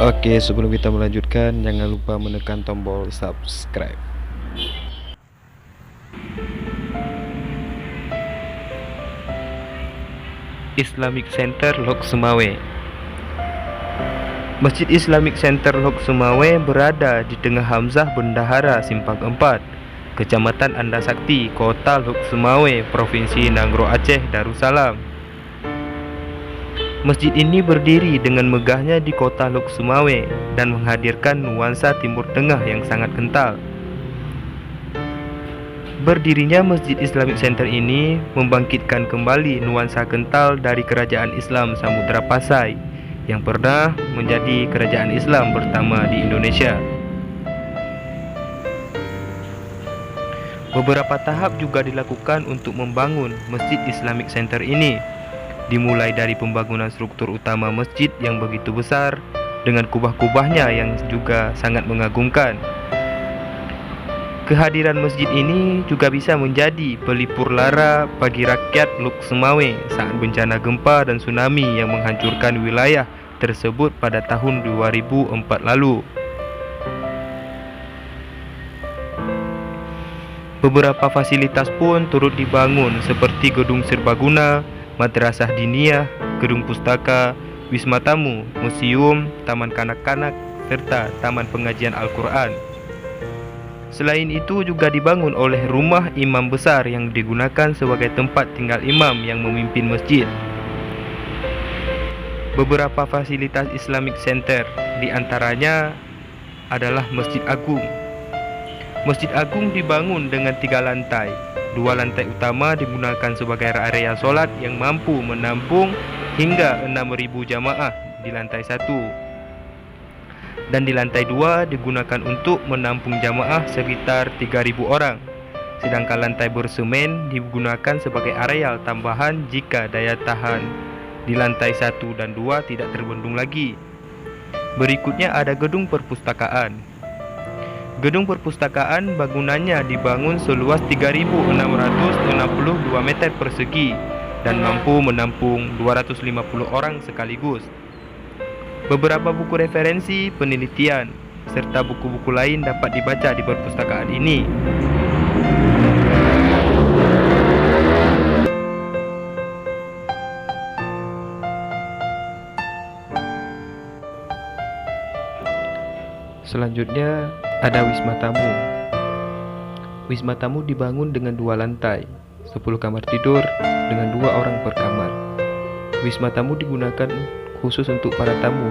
Oke, sebelum kita melanjutkan, jangan lupa menekan tombol subscribe. Islamic Center Lok Sumawe. Masjid Islamic Center Lok Sumawe berada di tengah Hamzah Bendahara Simpang 4, Kecamatan Andasakti, Kota Lok Sumawe, Provinsi Nangro Aceh Darussalam. Masjid ini berdiri dengan megahnya di kota Lok Sumawe dan menghadirkan nuansa Timur Tengah yang sangat kental. Berdirinya Masjid Islamic Center ini membangkitkan kembali nuansa kental dari Kerajaan Islam Samudra Pasai yang pernah menjadi kerajaan Islam pertama di Indonesia. Beberapa tahap juga dilakukan untuk membangun Masjid Islamic Center ini, dimulai dari pembangunan struktur utama masjid yang begitu besar dengan kubah-kubahnya yang juga sangat mengagumkan. Kehadiran masjid ini juga bisa menjadi pelipur lara bagi rakyat Lok Sumawe saat bencana gempa dan tsunami yang menghancurkan wilayah tersebut pada tahun 2004 lalu. Beberapa fasilitas pun turut dibangun seperti gedung serbaguna, madrasah diniyah, gedung pustaka, wisma tamu, museum, taman kanak-kanak, serta taman pengajian Al-Quran. Selain itu juga dibangun oleh rumah imam besar yang digunakan sebagai tempat tinggal imam yang memimpin masjid. Beberapa fasilitas Islamic Center diantaranya adalah Masjid Agung. Masjid Agung dibangun dengan 3 lantai. 2 lantai utama digunakan sebagai area solat yang mampu menampung hingga 6.000 jamaah di lantai 1. Dan di lantai 2 digunakan untuk menampung jamaah sekitar 3.000 orang. Sedangkan lantai bersemen digunakan sebagai areal tambahan jika daya tahan di lantai 1 dan 2 tidak terbendung lagi. Berikutnya ada gedung perpustakaan. Gedung perpustakaan bangunannya dibangun seluas 3.662 meter persegi dan mampu menampung 250 orang sekaligus. Beberapa buku referensi, penelitian, serta buku-buku lain dapat dibaca di perpustakaan ini. Selanjutnya ada wisma tamu. Wisma tamu dibangun dengan 2 lantai, 10 kamar tidur dengan 2 orang per kamar. Wisma tamu digunakan khusus untuk para tamu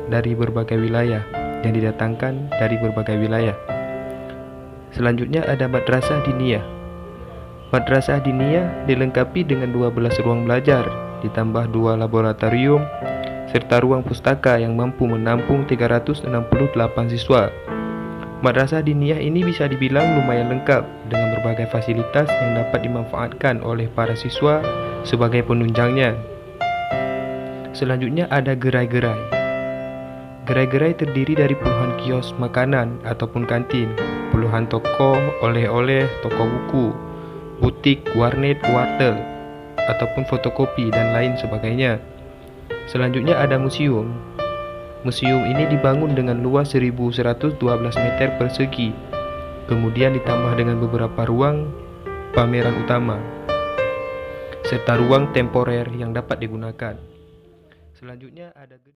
dari berbagai wilayah yang didatangkan dari berbagai wilayah. Selanjutnya ada madrasah diniyah. Madrasah diniyah dilengkapi dengan 12 ruang belajar, ditambah 2 laboratorium, serta ruang pustaka yang mampu menampung 368 siswa. Madrasah diniyah ini bisa dibilang lumayan lengkap dengan berbagai fasilitas yang dapat dimanfaatkan oleh para siswa sebagai penunjangnya. Selanjutnya ada gerai-gerai. Gerai-gerai terdiri dari puluhan kios makanan ataupun kantin, puluhan toko oleh-oleh, toko buku, butik, warnet, wartel, ataupun fotokopi dan lain sebagainya. Selanjutnya ada museum. Museum ini dibangun dengan luas 1.112 meter persegi, kemudian ditambah dengan beberapa ruang pameran utama, serta ruang temporer yang dapat digunakan. Selanjutnya ada